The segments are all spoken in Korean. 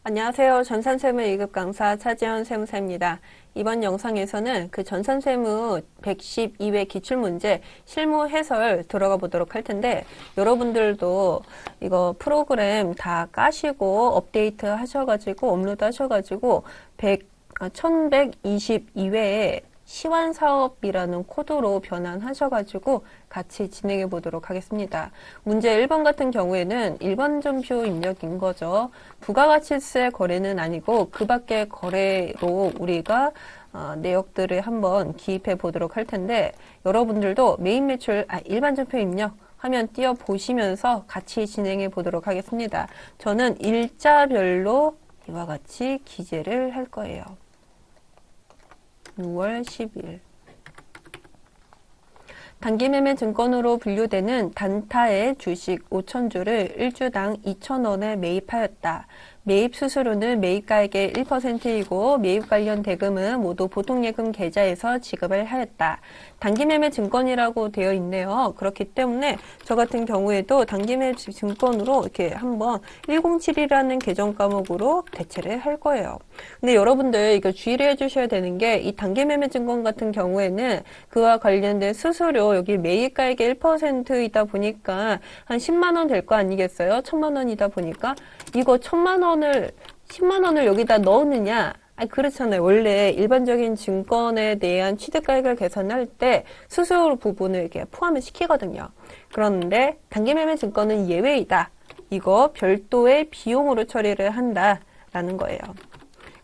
안녕하세요. 전산세무 2급 강사 차지연 세무사입니다. 이번 영상에서는 그 전산세무 112회 기출문제 실무 해설 들어가 보도록 할 텐데, 여러분들도 이거 프로그램 다 까시고 업데이트 하셔가지고 업로드 하셔가지고 1122회에 시완사업이라는 코드로 변환하셔가지고 같이 진행해 보도록 하겠습니다. 문제 1번 같은 경우에는 일반전표 입력인 거죠. 부가가치세 거래는 아니고 그 밖의 거래로 우리가 내역들을 한번 기입해 보도록 할 텐데, 여러분들도 메인 매출 일반전표 입력 화면 띄워 보시면서 같이 진행해 보도록 하겠습니다. 저는 일자별로 이와 같이 기재를 할 거예요. 6월 10일. 단기매매 증권으로 분류되는 단타의 주식 5,000주를 1주당 2,000원에 매입하였다. 매입 수수료는 매입가액의 1%이고 매입 관련 대금은 모두 보통예금 계좌에서 지급을 하였다. 단기매매 증권이라고 되어 있네요. 그렇기 때문에 저 같은 경우에도 단기매매 증권으로 이렇게 한번 107이라는 계정 과목으로 대체를 할 거예요. 근데 여러분들 이거 주의를 해주셔야 되는 게, 이 단기매매 증권 같은 경우에는 그와 관련된 수수료, 여기 매입가액의 1%이다 보니까 한 10만 원 될 거 아니겠어요? 1,000만 원이다 보니까 이거 1,000만 원을 10만 원을 여기다 넣느냐? 그렇잖아요. 원래 일반적인 증권에 대한 취득가액을 계산할 때 수수료 부분을 이렇게 포함을 시키거든요. 그런데 단기매매 증권은 예외이다. 이거 별도의 비용으로 처리를 한다라는 거예요.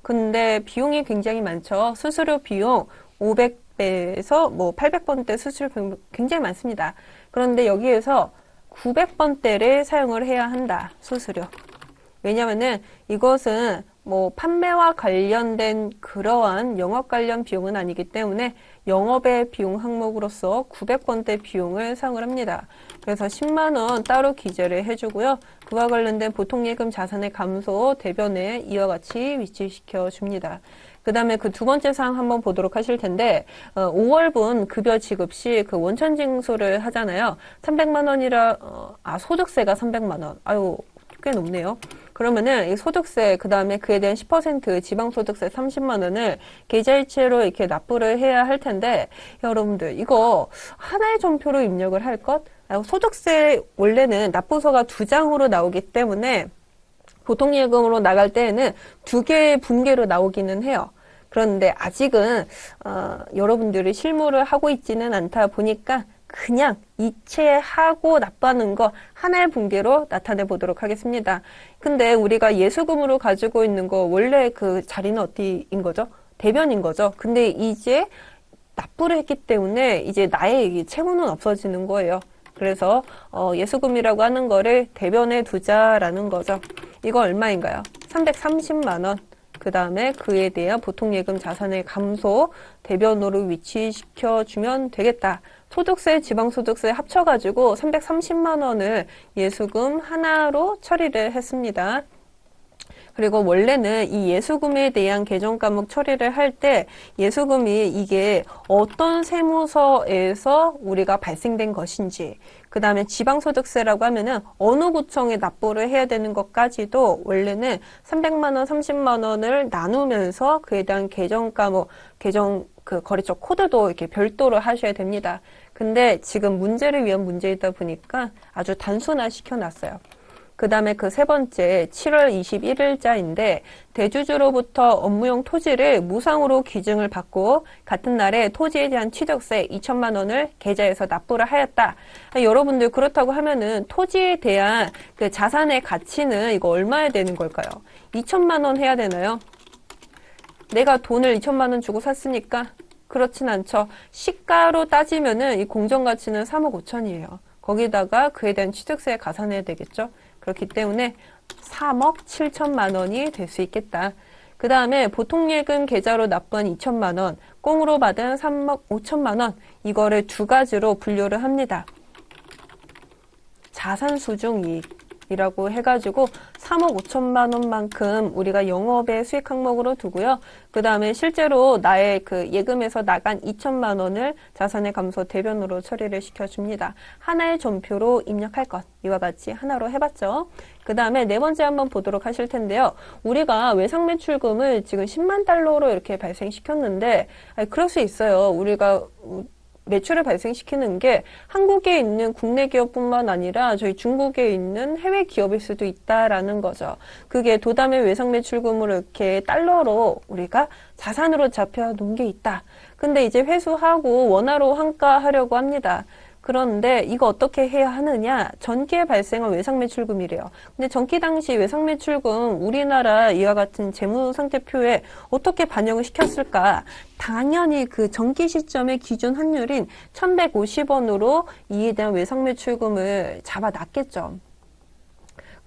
근데 비용이 굉장히 많죠. 수수료 비용 500배에서 뭐 800번대 수수료 비용 굉장히 많습니다. 그런데 여기에서 900번대를 사용을 해야 한다. 수수료. 왜냐면은 이것은 뭐 판매와 관련된 그러한 영업 관련 비용은 아니기 때문에 영업의 비용 항목으로서 900번대 비용을 사용을 합니다. 그래서 10만 원 따로 기재를 해주고요. 그와 관련된 보통예금 자산의 감소 대변에 이와 같이 위치시켜 줍니다. 그 다음에 그 두 번째 사항 한번 보도록 하실 텐데, 5월분 급여 지급 시 그 원천징수를 하잖아요. 300만 원이라, 소득세가 300만 원. 아유, 꽤 높네요. 그러면은 이 소득세, 그 다음에 그에 대한 10% 지방소득세 30만 원을 계좌이체로 이렇게 납부를 해야 할 텐데, 여러분들 이거 하나의 전표로 입력을 할 것? 소득세 원래는 납부서가 2장으로 나오기 때문에 보통예금으로 나갈 때에는 2개의 분계로 나오기는 해요. 그런데 아직은 여러분들이 실무를 하고 있지는 않다 보니까 그냥 이체하고 납부하는 거 하나의 분계로 나타내 보도록 하겠습니다. 근데 우리가 예수금으로 가지고 있는 거 원래 그 자리는 어디인 거죠? 대변인 거죠. 근데 이제 납부를 했기 때문에 이제 나의 채무는 없어지는 거예요. 그래서 예수금이라고 하는 거를 대변에 두자라는 거죠. 이거 얼마인가요? 330만 원. 그 다음에 그에 대한 보통예금 자산의 감소 대변으로 위치시켜 주면 되겠다. 소득세, 지방소득세 합쳐가지고 330만 원을 예수금 하나로 처리를 했습니다. 그리고 원래는 이 예수금에 대한 계정 과목 처리를 할 때 예수금이 이게 어떤 세무서에서 우리가 발생된 것인지, 그 다음에 지방소득세라고 하면은 어느 구청에 납부를 해야 되는 것까지도 원래는 300만 원, 30만 원을 나누면서 그에 대한 계정 과목, 계정 그 거래처 코드도 이렇게 별도로 하셔야 됩니다. 근데 지금 문제를 위한 문제이다 보니까 아주 단순화 시켜놨어요. 그 다음에 그 세 번째 7월 21일자인데 대주주로부터 업무용 토지를 무상으로 기증을 받고 같은 날에 토지에 대한 취득세 2천만 원을 계좌에서 납부를 하였다. 여러분들 그렇다고 하면은 토지에 대한 그 자산의 가치는 이거 얼마야 되는 걸까요? 2천만 원 해야 되나요? 내가 돈을 2천만 원 주고 샀으니까? 그렇진 않죠. 시가로 따지면은 이 공정가치는 3억 5천이에요. 거기다가 그에 대한 취득세 가산해야 되겠죠. 그렇기 때문에 3억 7천만 원이 될 수 있겠다. 그 다음에 보통예금 계좌로 납부한 2천만 원, 꽁으로 받은 3억 5천만 원, 이거를 두 가지로 분류를 합니다. 자산수중이익, 이라고 해가지고 3억 5천만 원만큼 우리가 영업의 수익 항목으로 두고요. 그 다음에 실제로 나의 그 예금에서 나간 2천만 원을 자산의 감소 대변으로 처리를 시켜줍니다. 하나의 전표로 입력할 것. 이와 같이 하나로 해봤죠. 그 다음에 네 번째 한번 보도록 하실 텐데요. 우리가 외상 매출금을 지금 10만 달러로 이렇게 발생시켰는데, 그럴 수 있어요. 우리가 매출을 발생시키는 게 한국에 있는 국내 기업뿐만 아니라 저희 중국에 있는 해외 기업일 수도 있다라는 거죠. 그게 도담의 외상 매출금으로 이렇게 달러로 우리가 자산으로 잡혀 놓은 게 있다. 근데 이제 회수하고 원화로 환가하려고 합니다. 그런데 이거 어떻게 해야 하느냐? 전기에 발생한 외상 매출금이래요. 근데 전기 당시 외상 매출금 우리나라 이와 같은 재무상태표에 어떻게 반영을 시켰을까? 당연히 그 전기 시점의 기준 환율인 1150원으로 이에 대한 외상 매출금을 잡아놨겠죠.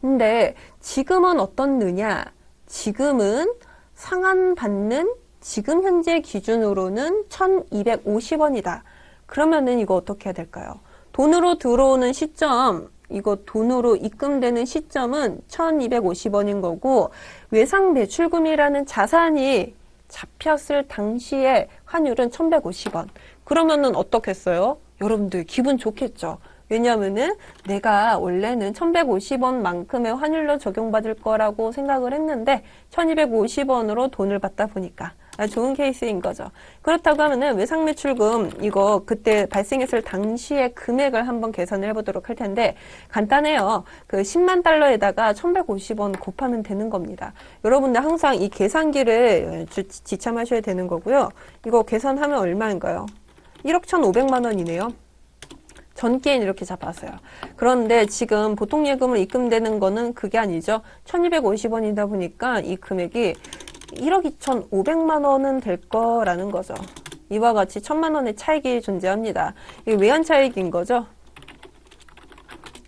근데 지금은 어떻느냐? 지금은 상환받는 지금 현재 기준으로는 1250원이다. 그러면은 이거 어떻게 해야 될까요? 돈으로 들어오는 시점, 이거 돈으로 입금되는 시점은 1250원인 거고, 외상 매출금이라는 자산이 잡혔을 당시에 환율은 1150원. 그러면은 어떻겠어요? 여러분들 기분 좋겠죠? 왜냐하면은 내가 원래는 1150원만큼의 환율로 적용받을 거라고 생각을 했는데 1250원으로 돈을 받다 보니까 좋은 케이스인 거죠. 그렇다고 하면은 외상 매출금 이거 그때 발생했을 당시의 금액을 한번 계산을 해보도록 할 텐데 간단해요. 그 10만 달러에다가 1150원 곱하면 되는 겁니다. 여러분들 항상 이 계산기를 지참하셔야 되는 거고요. 이거 계산하면 얼마인가요? 1억 1,500만 원이네요. 전기엔 이렇게 잡았어요. 그런데 지금 보통 예금을 입금되는 거는 그게 아니죠. 1250원이다 보니까 이 금액이 1억 2,500만 원은 될 거라는 거죠. 이와 같이 1,000만 원의 차익이 존재합니다. 이게 외환 차익인 거죠.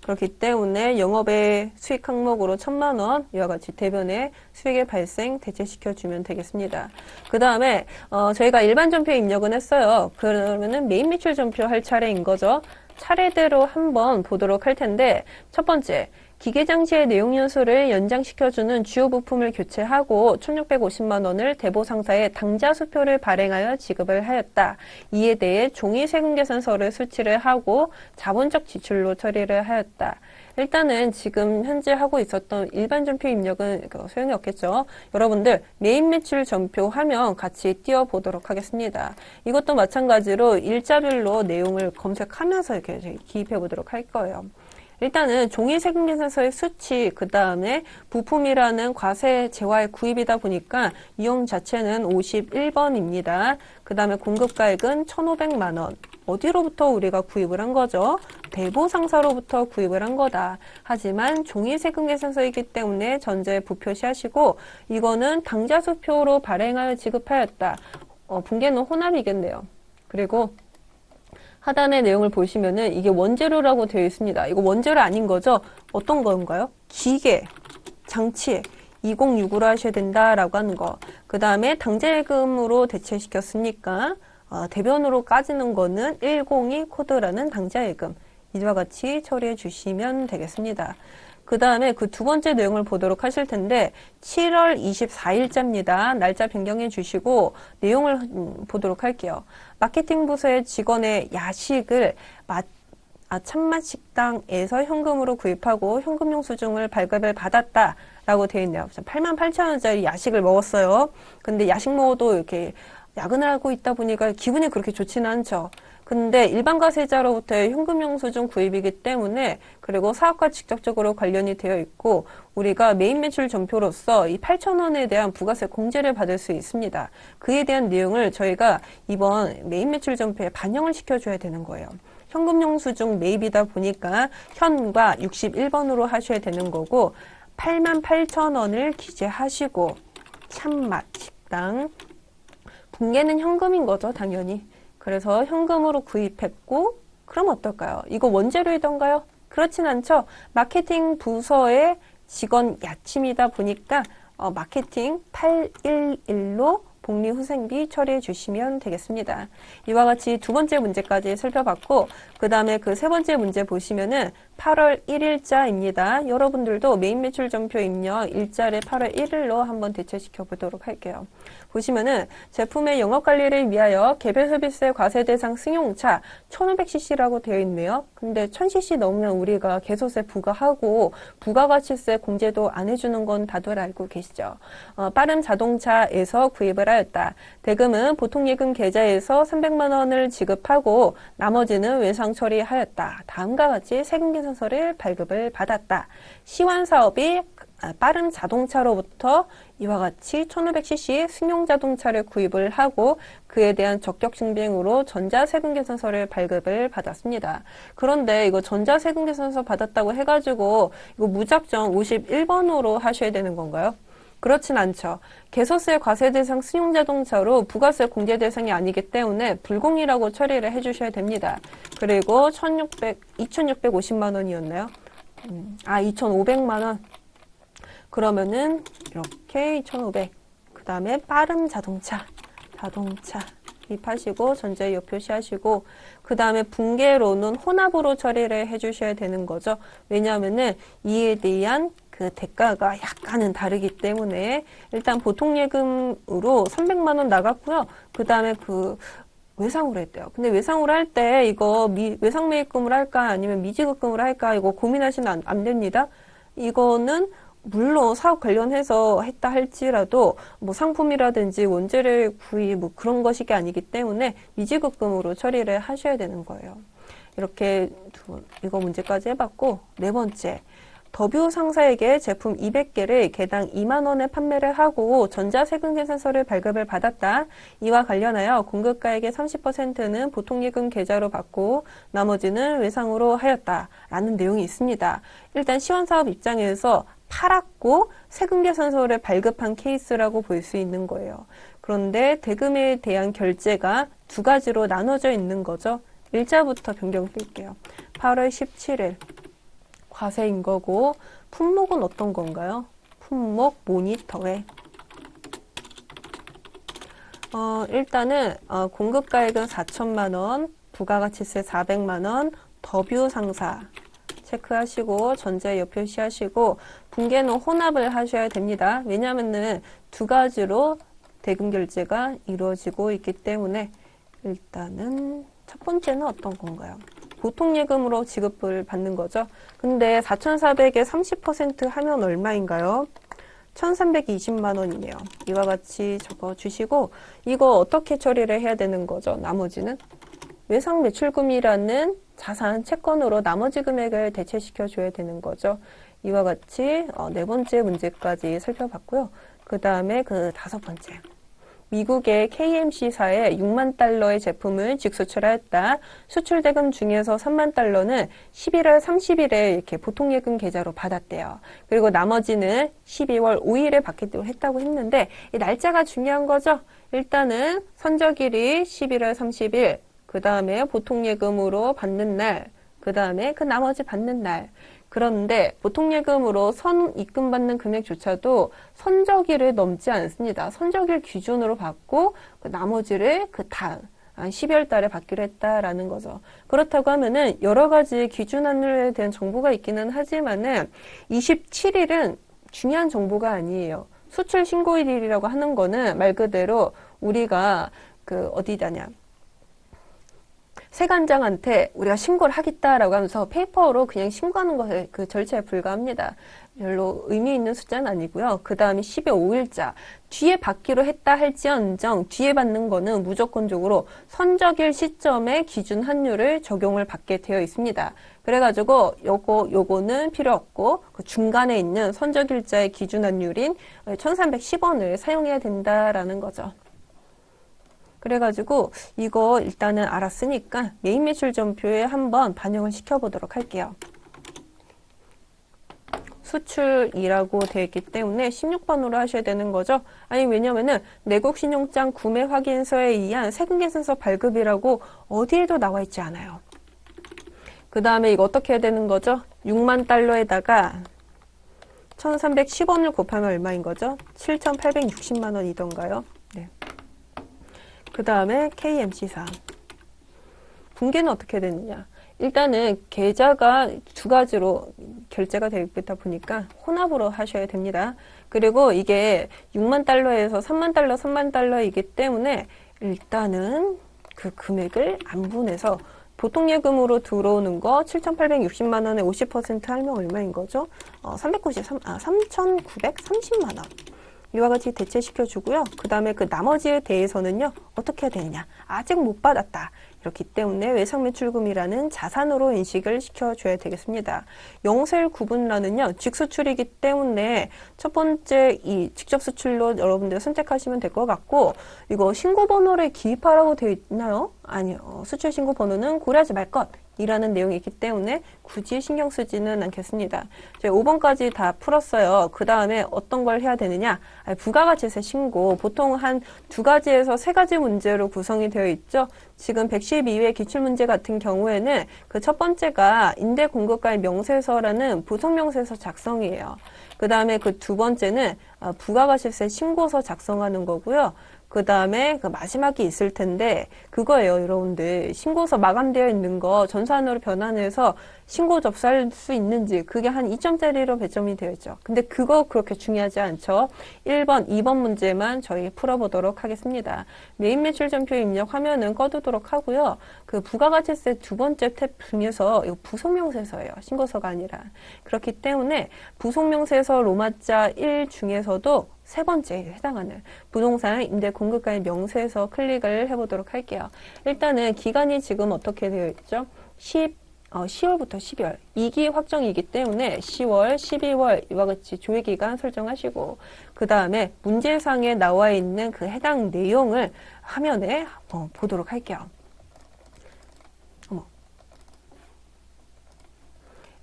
그렇기 때문에 영업의 수익 항목으로 1,000만 원 이와 같이 대변의 수익의 발생 대체시켜주면 되겠습니다. 그 다음에 저희가 일반 전표 입력은 했어요. 그러면은 메인 매출 전표 할 차례인 거죠. 차례대로 한번 보도록 할 텐데 첫 번째 기계장치의 내용 연수를 연장시켜주는 주요 부품을 교체하고 1,650만 원을 대보상사에 당좌수표를 발행하여 지급을 하였다. 이에 대해 종이 세금계산서를 수치를 하고 자본적 지출로 처리를 하였다. 일단은 지금 현재 하고 있었던 일반 전표 입력은 소용이 없겠죠. 여러분들 메인 매출 전표 화면 같이 띄워보도록 하겠습니다. 이것도 마찬가지로 일자별로 내용을 검색하면서 이렇게 기입해 보도록 할 거예요. 일단은 종이 세금계산서의 수치, 그 다음에 부품이라는 과세 재화의 구입이다 보니까 이용 자체는 51번입니다. 그 다음에 공급가액은 1,500만 원. 어디로부터 우리가 구입을 한 거죠? 대보상사로부터 구입을 한 거다. 하지만 종이 세금계산서이기 때문에 전제 부표시하시고 이거는 당좌수표로 발행하여 지급하였다. 붕괴는 혼합이겠네요. 그리고 하단의 내용을 보시면은 이게 원재료라고 되어 있습니다. 이거 원재료 아닌 거죠? 어떤 건가요? 기계, 장치 2065로 하셔야 된다라고 하는 거. 그 다음에 당좌예금으로 대체시켰으니까 대변으로 까지는 거는 102 코드라는 당좌예금. 이와 같이 처리해 주시면 되겠습니다. 그 다음에 그 두 번째 내용을 보도록 하실 텐데 7월 24일자입니다. 날짜 변경해 주시고 내용을 보도록 할게요. 마케팅 부서의 직원의 야식을 참맛식당에서 현금으로 구입하고 현금 영수증을 발급을 받았다라고 되어 있네요. 88,000원짜리 야식을 먹었어요. 근데 야식 먹어도 이렇게 야근을 하고 있다 보니까 기분이 그렇게 좋지는 않죠. 근데 일반 과세자로부터의 현금 영수증 구입이기 때문에 그리고 사업과 직접적으로 관련이 되어 있고 우리가 메인 매출 전표로서 이 8,000원에 대한 부가세 공제를 받을 수 있습니다. 그에 대한 내용을 저희가 이번 메인 매출 전표에 반영을 시켜줘야 되는 거예요. 현금 영수증 매입이다 보니까 현과 61번으로 하셔야 되는 거고 88,000원을 기재하시고 참맛 식당 붕괴는 현금인 거죠, 당연히. 그래서 현금으로 구입했고 그럼 어떨까요? 이거 원재료이던가요? 그렇진 않죠. 마케팅 부서의 직원 야침이다 보니까 마케팅 811로 복리후생비 처리해 주시면 되겠습니다. 이와 같이 두 번째 문제까지 살펴봤고 그 다음에 그 세 번째 문제 보시면은 8월 1일자입니다. 여러분들도 메인 매출 전표 입력 일자를 8월 1일로 한번 대체시켜 보도록 할게요. 보시면은 제품의 영업관리를 위하여 개별 서비스의 과세 대상 승용차 1500cc라고 되어 있네요. 근데 1000cc 넘으면 우리가 개소세 부과하고 부가가치세 공제도 안 해주는 건 다들 알고 계시죠. 빠른 자동차에서 구입을 하였다. 대금은 보통예금 계좌에서 300만 원을 지급하고 나머지는 외상 처리하였다. 다음과 같이 세금 계산서를 발급을 받았다. 시환사업이 빠른 자동차로부터 이와 같이 1500cc 승용자동차를 구입을 하고 그에 대한 적격증빙으로 전자세금계산서를 발급을 받았습니다. 그런데 이거 전자세금계산서 받았다고 해가지고 이거 무작정 51번으로 하셔야 되는 건가요? 그렇진 않죠. 개소세 과세 대상 승용자동차로 부가세 공제 대상이 아니기 때문에 불공이라고 처리를 해주셔야 됩니다. 그리고 2,650만 원이었나요? 2,500만 원. 그러면은 이렇게 2,500. 그 다음에 빠른 자동차 입하시고 전자유효 표시하시고 그 다음에 분계로는 혼합으로 처리를 해주셔야 되는 거죠. 왜냐하면은 이에 대한 그 대가가 약간은 다르기 때문에 일단 보통예금으로 300만 원 나갔고요. 그 다음에 그 외상으로 했대요. 근데 외상으로 할 때 이거 외상매입금으로 할까 아니면 미지급금으로 할까 이거 고민하시면 안 됩니다. 이거는 물론 사업 관련해서 했다 할지라도 뭐 상품이라든지 원재료 구입 뭐 그런 것이 아니기 때문에 미지급금으로 처리를 하셔야 되는 거예요. 이렇게 이거 문제까지 해봤고 네 번째. 더뷰 상사에게 제품 200개를 개당 2만 원에 판매를 하고 전자세금계산서를 발급을 받았다. 이와 관련하여 공급가액의 30%는 보통예금 계좌로 받고 나머지는 외상으로 하였다. 라는 내용이 있습니다. 일단 시원사업 입장에서 팔았고 세금계산서를 발급한 케이스라고 볼 수 있는 거예요. 그런데 대금에 대한 결제가 두 가지로 나눠져 있는 거죠. 일자부터 변경 뜰게요. 8월 17일. 과세인 거고 품목은 어떤 건가요? 품목 모니터웨. 일단은 공급가액은 4천만 원, 부가가치세 400만 원, 더뷰 상사 체크하시고 전자유효 표시하시고 분계는 혼합을 하셔야 됩니다. 왜냐하면은 두 가지로 대금 결제가 이루어지고 있기 때문에 일단은 첫 번째는 어떤 건가요? 보통예금으로 지급을 받는 거죠. 근데 4,400에 30% 하면 얼마인가요? 1,320만 원이네요. 이와 같이 적어주시고 이거 어떻게 처리를 해야 되는 거죠? 나머지는 외상 매출금이라는 자산 채권으로 나머지 금액을 대체시켜 줘야 되는 거죠. 이와 같이 네 번째 문제까지 살펴봤고요. 그 다음에 그 다섯 번째. 미국의 KMC사에 6만 달러의 제품을 직수출하였다. 수출 대금 중에서 3만 달러는 11월 30일에 이렇게 보통예금 계좌로 받았대요. 그리고 나머지는 12월 5일에 받기로 했다고 했는데 이 날짜가 중요한 거죠. 일단은 선적일이 11월 30일, 그 다음에 보통예금으로 받는 날, 그 다음에 그 나머지 받는 날. 그런데 보통예금으로 선입금받는 금액조차도 선적일을 넘지 않습니다. 선적일 기준으로 받고 그 나머지를 그 다음 12월 달에 받기로 했다라는 거죠. 그렇다고 하면은 여러 가지 기준안에 대한 정보가 있기는 하지만은 27일은 중요한 정보가 아니에요. 수출 신고일이라고 하는 거는 말 그대로 우리가 그 어디다냐 세관장한테 우리가 신고를 하겠다라고 하면서 페이퍼로 그냥 신고하는 것에 그 절차에 불과합니다. 별로 의미 있는 숫자는 아니고요. 그 다음에 10의 5일자 뒤에 받기로 했다 할지언정 뒤에 받는 거는 무조건적으로 선적일 시점에 기준 환율을 적용을 받게 되어 있습니다. 그래가지고 요거는 필요 없고 그 중간에 있는 선적일자의 기준 환율인 1,310원을 사용해야 된다라는 거죠. 그래가지고 이거 일단은 알았으니까 메인 매출 전표에 한번 반영을 시켜보도록 할게요. 수출이라고 되어 있기 때문에 16번으로 하셔야 되는 거죠. 아니 왜냐면은 내국 신용장 구매 확인서에 의한 세금 계산서 발급이라고 어디에도 나와 있지 않아요. 그 다음에 이거 어떻게 해야 되는 거죠? 6만 달러에다가 1,310원을 곱하면 얼마인 거죠? 7,860만 원이던가요? 네. 그 다음에 KMC사. 분기는 어떻게 되느냐. 일단은 계좌가 두 가지로 결제가 되겠다 보니까 혼합으로 하셔야 됩니다. 그리고 이게 6만 달러에서 3만 달러, 3만 달러이기 때문에 일단은 그 금액을 안 분해서 보통 예금으로 들어오는 거 7,860만 원에 50% 하면 얼마인 거죠? 3,930만 원. 이와 같이 대체시켜 주고요. 그 다음에 그 나머지에 대해서는요, 어떻게 해야 되느냐. 아직 못 받았다. 그렇기 때문에 외상매출금이라는 자산으로 인식을 시켜줘야 되겠습니다. 영세일 구분란은요, 직수출이기 때문에 첫 번째 이 직접 수출로 여러분들 선택하시면 될 것 같고, 이거 신고번호를 기입하라고 되어 있나요? 아니요. 수출 신고 번호는 고려하지 말 것. 이라는 내용이 있기 때문에 굳이 신경 쓰지는 않겠습니다. 제가 5번까지 다 풀었어요. 그 다음에 어떤 걸 해야 되느냐? 부가가치세 신고. 보통 한 2가지에서 3가지 문제로 구성이 되어 있죠. 지금 112회 기출문제 같은 경우에는 그 첫 번째가 임대공급가의 명세서라는 부속명세서 작성이에요. 그 다음에 그 두 번째는 부가가치세 신고서 작성하는 거고요. 그 다음에 그 마지막이 있을 텐데 그거예요, 여러분들. 신고서 마감되어 있는 거 전산으로 변환해서 신고 접수할 수 있는지 그게 한 2점짜리로 배점이 되어 있죠. 근데 그거 그렇게 중요하지 않죠. 1번, 2번 문제만 저희 풀어보도록 하겠습니다. 메인 매출전표 입력 화면은 꺼두도록 하고요. 그 부가가치세 두 번째 탭 중에서 이거 부속명세서예요. 신고서가 아니라. 그렇기 때문에 부속명세서 로마자 1 중에서도 세 번째에 해당하는 부동산 임대 공급가의 명세서 클릭을 해보도록 할게요. 일단은 기간이 지금 어떻게 되어 있죠? 10월부터 12월 2기 확정이기 때문에 10월, 12월 이와 같이 조회기간 설정하시고 그 다음에 문제상에 나와 있는 그 해당 내용을 화면에 보도록 할게요.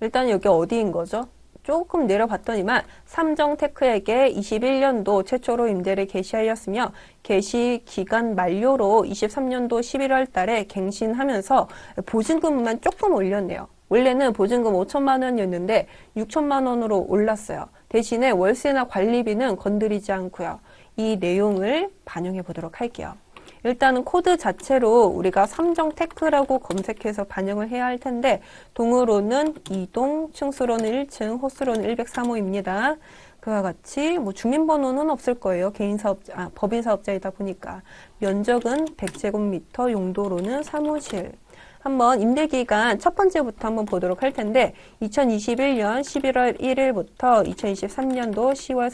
일단 여기 어디인 거죠? 조금 내려봤더니만 삼정테크에게 21년도 최초로 임대를 개시하였으며 개시 기간 만료로 23년도 11월 달에 갱신하면서 보증금만 조금 올렸네요. 원래는 보증금 5천만 원이었는데 6천만 원으로 올랐어요. 대신에 월세나 관리비는 건드리지 않고요. 이 내용을 반영해 보도록 할게요. 일단은 코드 자체로 우리가 삼정테크라고 검색해서 반영을 해야 할 텐데 동으로는 2동, 층수로는 1층, 호수로는 103호입니다. 그와 같이 뭐 주민번호는 없을 거예요. 개인사업자, 법인사업자이다 보니까. 면적은 100제곱미터, 용도로는 사무실. 한번 임대기간 첫 번째부터 한번 보도록 할 텐데 2021년 11월 1일부터 2023년도 10월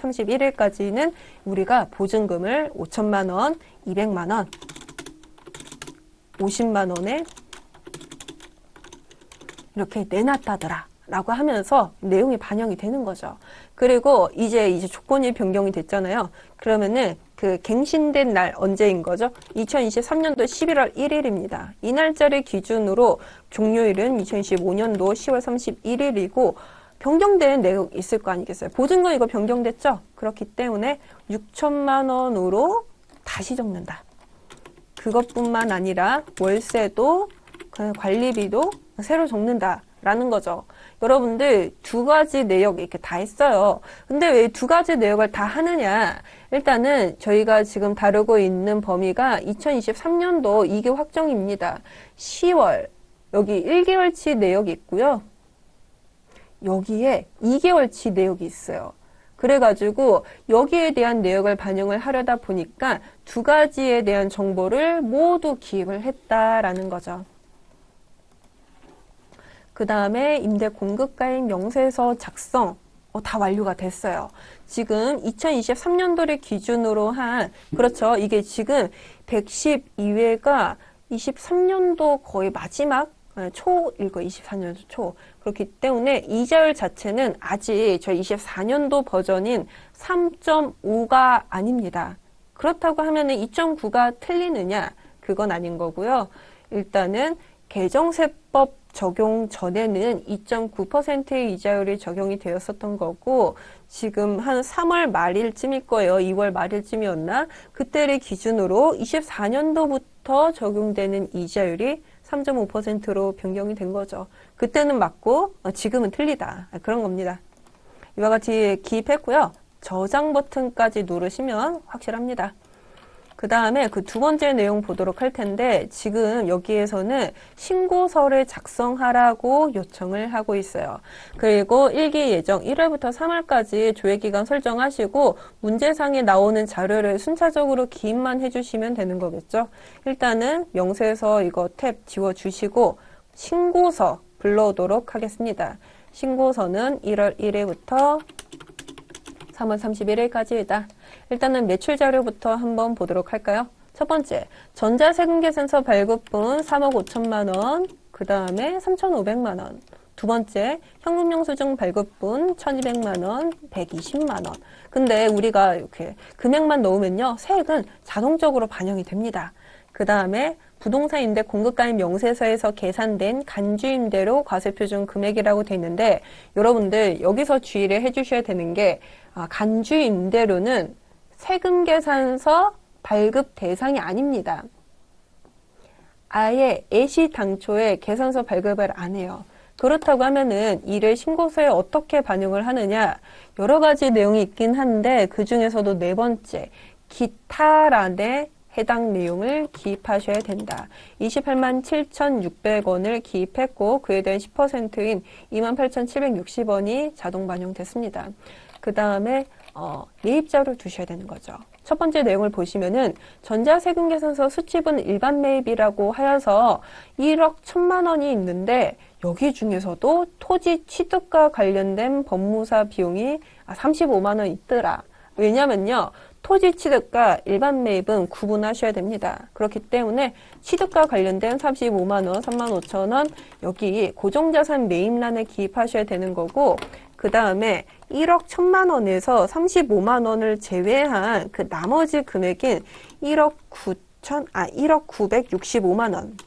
31일까지는 우리가 보증금을 5천만 원, 200만 원, 50만 원에 이렇게 내놨다더라 라고 하면서 내용이 반영이 되는 거죠. 그리고 이제 조건이 변경이 됐잖아요. 그러면은 그 갱신된 날 언제인 거죠? 2023년도 11월 1일입니다. 이 날짜를 기준으로 종료일은 2025년도 10월 31일이고 변경된 내용 있을 거 아니겠어요? 보증금 이거 변경됐죠? 그렇기 때문에 6천만 원으로 다시 적는다. 그것뿐만 아니라 월세도 관리비도 새로 적는다. 라는 거죠. 여러분들 2가지 내역 이렇게 다 했어요. 근데 왜 2가지 내역을 다 하느냐? 일단은 저희가 지금 다루고 있는 범위가 2023년도 2기 확정입니다. 10월 여기 1개월치 내역이 있고요. 여기에 2개월치 내역이 있어요. 그래가지고 여기에 대한 내역을 반영을 하려다 보니까 2가지에 대한 정보를 모두 기입을 했다라는 거죠. 그 다음에 임대 공급가액 명세서 작성 다 완료가 됐어요. 지금 2023년도를 기준으로 한 그렇죠. 이게 지금 112회가 23년도 거의 마지막 초일 거 24년도 초. 그렇기 때문에 이자율 자체는 아직 저희 24년도 버전인 3.5가 아닙니다. 그렇다고 하면은 2.9가 틀리느냐? 그건 아닌 거고요. 일단은 개정세법 적용 전에는 2.9%의 이자율이 적용이 되었었던 거고 지금 한 3월 말일쯤일 거예요. 2월 말일쯤이었나? 그때를 기준으로 24년도부터 적용되는 이자율이 3.5%로 변경이 된 거죠. 그때는 맞고 지금은 틀리다. 그런 겁니다. 이와 같이 기입했고요. 저장 버튼까지 누르시면 확실합니다. 그 다음에 그 두 번째 내용 보도록 할 텐데 지금 여기에서는 신고서를 작성하라고 요청을 하고 있어요. 그리고 일기 예정 1월부터 3월까지 조회기간 설정하시고 문제상에 나오는 자료를 순차적으로 기입만 해주시면 되는 거겠죠. 일단은 명세서 이거 탭 지워주시고 신고서 불러오도록 하겠습니다. 신고서는 1월 1일부터 3월 31일까지이다. 일단은 매출 자료부터 한번 보도록 할까요? 첫 번째, 전자세금계산서 발급분 3억 5천만 원, 그 다음에 3,500만 원. 두 번째, 현금영수증 발급분 1,200만 원, 120만 원. 근데 우리가 이렇게 금액만 넣으면요, 세액은 자동적으로 반영이 됩니다. 그 다음에 부동산 임대 공급가입 명세서에서 계산된 간주임대료 과세표준 금액이라고 되어 있는데 여러분들 여기서 주의를 해주셔야 되는 게 간주임대료는 세금계산서 발급 대상이 아닙니다. 아예 애시당초에 계산서 발급을 안 해요. 그렇다고 하면은 이를 신고서에 어떻게 반영을 하느냐 여러 가지 내용이 있긴 한데 그 중에서도 네 번째 기타란에 해당 내용을 기입하셔야 된다. 28만 7,600원을 기입했고 그에 대한 10%인 28,760원이 자동 반영됐습니다. 그 다음에 매입자로 두셔야 되는 거죠. 첫 번째 내용을 보시면은 전자세금계산서 수취분 일반 매입이라고 하여서 1억 1천만 원이 있는데 여기 중에서도 토지 취득과 관련된 법무사 비용이 35만 원 있더라. 왜냐면요. 토지 취득과 일반 매입은 구분하셔야 됩니다. 그렇기 때문에 취득과 관련된 35만 원, 3만 5천 원 여기 고정자산 매입란에 기입하셔야 되는 거고 그 다음에 1억 1천만 원에서 35만 원을 제외한 그 나머지 금액인 1억 965만 원.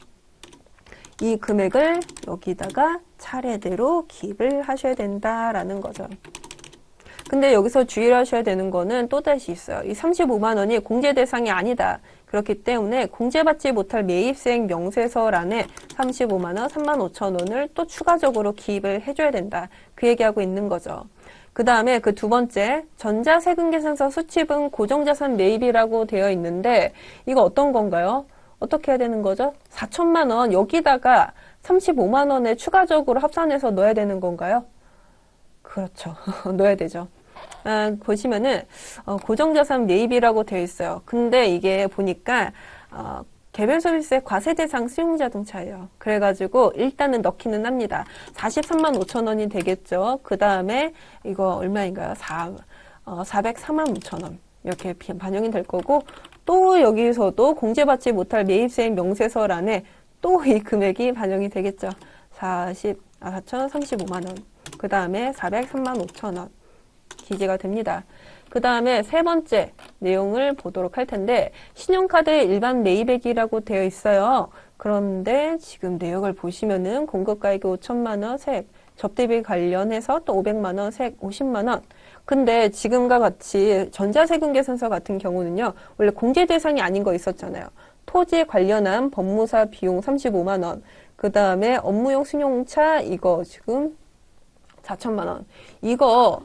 이 금액을 여기다가 차례대로 기입을 하셔야 된다라는 거죠. 근데 여기서 주의를 하셔야 되는 거는 또다시 있어요. 이 35만 원이 공제 대상이 아니다. 그렇기 때문에 공제받지 못할 매입세액 명세서란에 35만 원, 3만 5천 원을 또 추가적으로 기입을 해줘야 된다. 그 얘기하고 있는 거죠. 그 다음에 그 두 번째, 전자세금계산서 수취분 고정자산 매입이라고 되어 있는데 이거 어떤 건가요? 어떻게 해야 되는 거죠? 4천만 원 여기다가 35만 원에 추가적으로 합산해서 넣어야 되는 건가요? 그렇죠. 넣어야 되죠. 보시면은 고정자산 매입이라고 되어 있어요. 근데 이게 보니까 개별소비세 과세대상 수용자동차예요. 그래가지고 일단은 넣기는 합니다. 43만 5천 원이 되겠죠. 그 다음에 이거 얼마인가요? 404만 5천 원 이렇게 반영이 될 거고 또 여기서도 공제받지 못할 매입세액 명세서란에 또 이 금액이 반영이 되겠죠. 4,035만 원. 그 다음에 403만 5천 원 기재가 됩니다. 그 다음에 세 번째 내용을 보도록 할 텐데 신용카드 일반 매입액이라고 되어 있어요. 그런데 지금 내역을 보시면은 공급가액이 5천만 원 세액, 접대비 관련해서 또 500만 원 세액 50만 원. 근데 지금과 같이 전자세금계산서 같은 경우는요. 원래 공제 대상이 아닌 거 있었잖아요. 토지 관련한 법무사 비용 35만 원. 그 다음에 업무용 승용차 이거 지금 4천만 원. 이거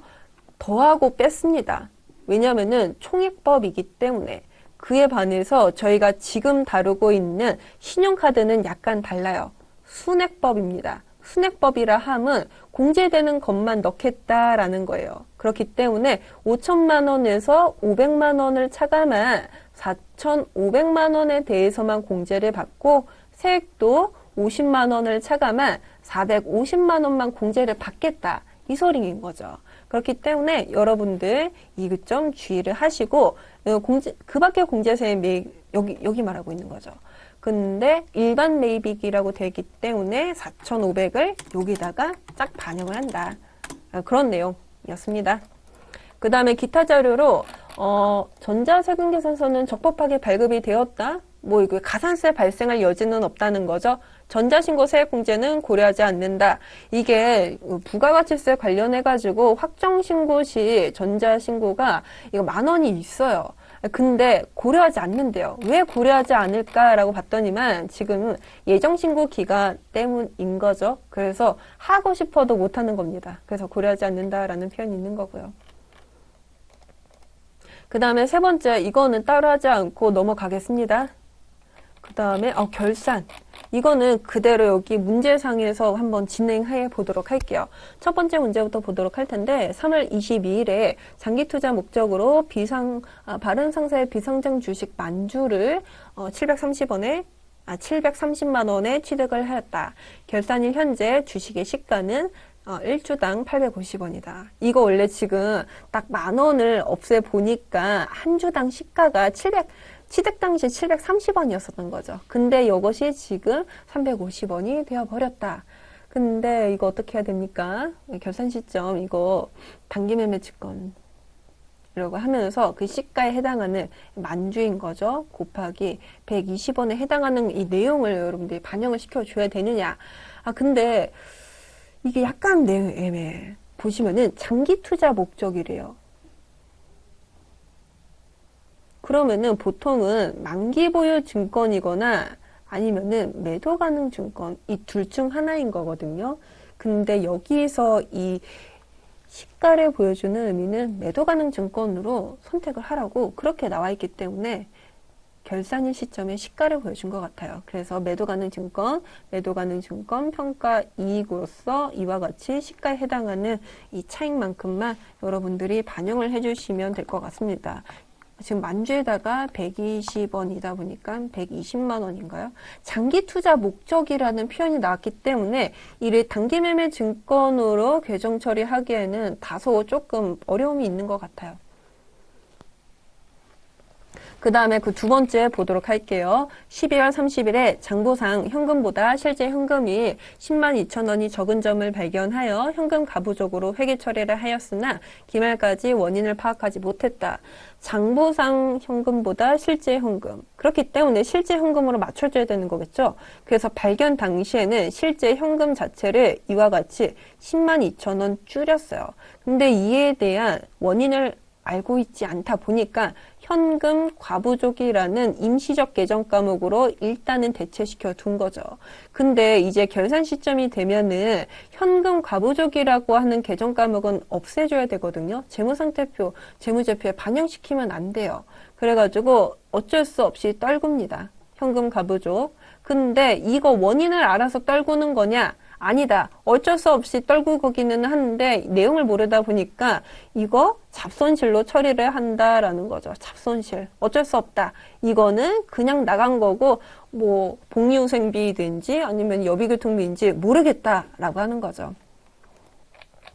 더하고 뺐습니다. 왜냐면은 총액법이기 때문에 그에 반해서 저희가 지금 다루고 있는 신용카드는 약간 달라요. 순액법입니다. 순액법이라 함은 공제되는 것만 넣겠다라는 거예요. 그렇기 때문에 5천만 원에서 500만 원을 차감한 4,500만 원에 대해서만 공제를 받고 세액도 50만 원을 차감한 450만 원만 공제를 받겠다. 이 소리인 거죠. 그렇기 때문에 여러분들 이 점 주의를 하시고 그 밖에 공제세 매입 여기 말하고 있는 거죠. 근데 일반 매입이라고 되기 때문에 4,500을 여기다가 쫙 반영을 한다. 그런 내용이었습니다. 그 다음에 기타 자료로 전자세금계산서는 적법하게 발급이 되었다. 뭐 이거 가산세 발생할 여지는 없다는 거죠. 전자신고 세액공제는 고려하지 않는다. 이게 부가가치세 관련해가지고 확정신고 시 전자신고가 이거 10,000원이 있어요. 근데 고려하지 않는데요. 왜 고려하지 않을까라고 봤더니만 지금은 예정신고 기간 때문인 거죠. 그래서 하고 싶어도 못하는 겁니다. 그래서 고려하지 않는다라는 표현이 있는 거고요. 그 다음에 세 번째, 이거는 따로 하지 않고 넘어가겠습니다. 그 다음에 결산. 이거는 그대로 여기 문제상에서 한번 진행해 보도록 할게요. 첫 번째 문제부터 보도록 할 텐데 3월 22일에 장기투자 목적으로 바른상사의 비상장 주식 만주를 730만 원에 취득을 하였다. 결산일 현재 주식의 시가는 1주당 850원이다. 이거 원래 지금 딱 10,000원을 없애 보니까 한 주당 시가가 취득 당시 730원이었었던 거죠. 근데 이것이 지금 350원이 되어버렸다. 근데 이거 어떻게 해야 됩니까? 결산 시점 이거 단기매매 증권 이라고 하면서 그 시가에 해당하는 만주인 거죠. 곱하기 120원에 해당하는 이 내용을 여러분들이 반영을 시켜줘야 되느냐. 근데 이게 약간 내용 애매해. 보시면은 장기 투자 목적이래요. 그러면은 보통은 만기 보유 증권이거나 아니면은 매도 가능 증권 이 둘 중 하나인 거거든요. 근데 여기서 이 시가를 보여주는 의미는 매도 가능 증권으로 선택을 하라고 그렇게 나와 있기 때문에 결산일 시점에 시가를 보여준 것 같아요. 그래서 매도 가능 증권 평가 이익으로서 이와 같이 시가에 해당하는 이 차익만큼만 여러분들이 반영을 해주시면 될 것 같습니다. 지금 만주에다가 120원이다 보니까 120만 원인가요? 장기 투자 목적이라는 표현이 나왔기 때문에 이를 단기 매매 증권으로 계정 처리하기에는 다소 조금 어려움이 있는 것 같아요. 그 다음에 그 두 번째 보도록 할게요. 12월 30일에 장부상 현금보다 실제 현금이 10만 2천 원이 적은 점을 발견하여 현금 가부족으로 회계 처리를 하였으나 기말까지 원인을 파악하지 못했다. 장부상 현금보다 실제 현금. 그렇기 때문에 실제 현금으로 맞춰줘야 되는 거겠죠. 그래서 발견 당시에는 실제 현금 자체를 이와 같이 10만 2천 원 줄였어요. 근데 이에 대한 원인을 알고 있지 않다 보니까 현금 과부족이라는 임시적 계정 과목으로 일단은 대체시켜 둔 거죠. 근데 이제 결산 시점이 되면은 현금 과부족이라고 하는 계정 과목은 없애줘야 되거든요. 재무상태표, 재무제표에 반영시키면 안 돼요. 그래가지고 어쩔 수 없이 떨굽니다. 현금 과부족. 근데 이거 원인을 알아서 떨구는 거냐? 아니다. 어쩔 수 없이 떨구기는 하는데 내용을 모르다 보니까 이거 잡손실로 처리를 한다라는 거죠. 잡손실. 어쩔 수 없다. 이거는 그냥 나간 거고 뭐 복리후생비든지 아니면 여비교통비인지 모르겠다라고 하는 거죠.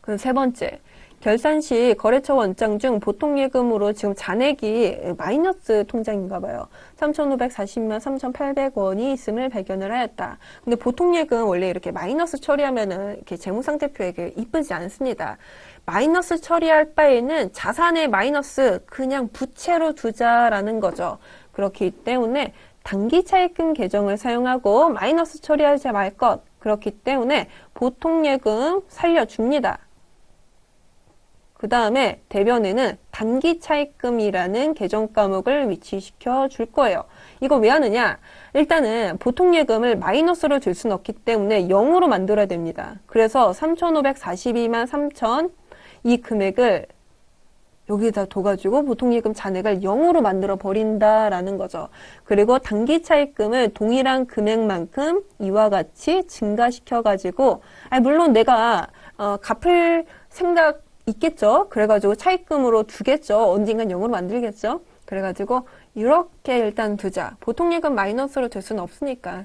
그 세 번째. 결산 시 거래처 원장 중 보통예금으로 지금 잔액이 마이너스 통장인가 봐요. 3,540만 3,800원이 있음을 발견을 하였다. 근데 보통예금 원래 이렇게 마이너스 처리하면은 이렇게 재무상태표에 이쁘지 않습니다. 마이너스 처리할 바에는 자산의 마이너스 그냥 부채로 두자라는 거죠. 그렇기 때문에 단기 차입금 계정을 사용하고 마이너스 처리하지 말 것. 그렇기 때문에 보통예금 살려줍니다. 그 다음에 대변에는 단기 차입금이라는 계정 과목을 위치시켜 줄 거예요. 이거 왜 하느냐? 일단은 보통예금을 마이너스로 줄 수는 없기 때문에 0으로 만들어야 됩니다. 그래서 3,542만 3천 이 금액을 여기다 둬가지고 보통예금 잔액을 0으로 만들어 버린다라는 거죠. 그리고 단기 차입금을 동일한 금액만큼 이와 같이 증가시켜가지고 물론 내가 갚을 생각 있겠죠. 그래가지고 차입금으로 두겠죠. 언젠간 0으로 만들겠죠. 그래가지고 이렇게 일단 두자. 보통예금 마이너스로 될 수는 없으니까.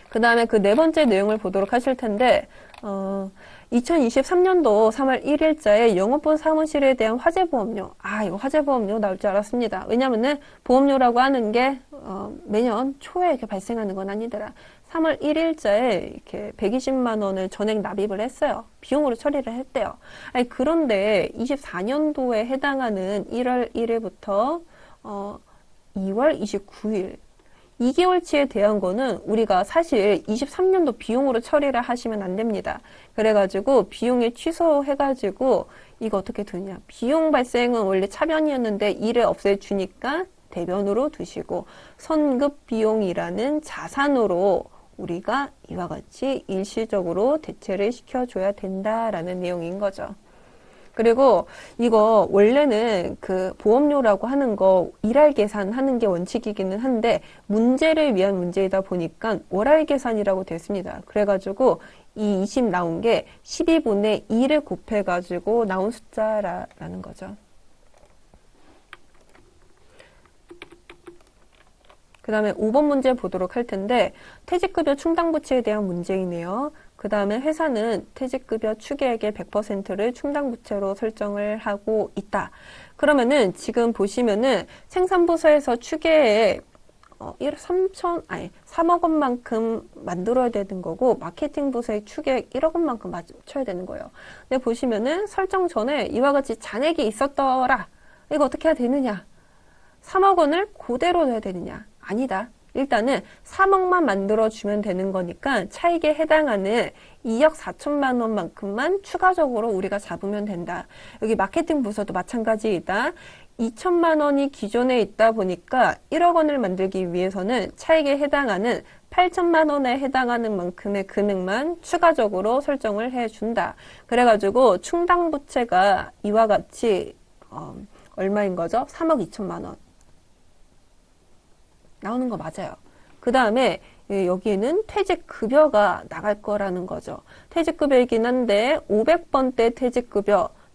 그 다음에 그 네 번째 내용을 보도록 하실 텐데 2023년도 3월 1일자에 영업본 사무실에 대한 화재보험료. 이거 화재보험료 나올 줄 알았습니다. 왜냐면은 보험료라고 하는 게 매년 초에 이렇게 발생하는 건 아니더라. 3월 1일자에 이렇게 120만 원을 전액 납입을 했어요. 비용으로 처리를 했대요. 그런데 24년도에 해당하는 1월 1일부터 2월 29일 2개월치에 대한 거는 우리가 사실 23년도 비용으로 처리를 하시면 안 됩니다. 그래가지고 비용에 취소해가지고 이거 어떻게 두냐. 비용 발생은 원래 차변이었는데 이를 없애주니까 대변으로 두시고 선급 비용이라는 자산으로 우리가 이와 같이 일시적으로 대체를 시켜줘야 된다라는 내용인 거죠. 그리고 이거 원래는 그 보험료라고 하는 거 일할 계산하는 게 원칙이기는 한데 문제를 위한 문제이다 보니까 월할 계산이라고 됐습니다. 그래가지고 이 20 나온 게 12분의 2를 곱해가지고 나온 숫자라는 거죠. 그 다음에 5번 문제 보도록 할 텐데 퇴직급여 충당부채에 대한 문제이네요. 그 다음에 회사는 퇴직급여 추계액의 100%를 충당부채로 설정을 하고 있다. 그러면은 지금 보시면은 생산부서에서 추계액 3억 원만큼 만들어야 되는 거고 마케팅 부서의 추계액 1억 원만큼 맞춰야 되는 거예요. 근데 보시면은 설정 전에 이와 같이 잔액이 있었더라. 이거 어떻게 해야 되느냐? 3억 원을 그대로 넣어야 되느냐? 아니다. 일단은 3억만 만들어주면 되는 거니까 차익에 해당하는 2억 4천만 원만큼만 추가적으로 우리가 잡으면 된다. 여기 마케팅 부서도 마찬가지이다. 2천만 원이 기존에 있다 보니까 1억 원을 만들기 위해서는 차익에 해당하는 8천만 원에 해당하는 만큼의 금액만 추가적으로 설정을 해준다. 그래가지고 충당부채가 이와 같이 얼마인 거죠? 3억 2천만 원. 나오는 거 맞아요. 그 다음에 여기에는 퇴직급여가 나갈 거라는 거죠. 퇴직급여이긴 한데 500번대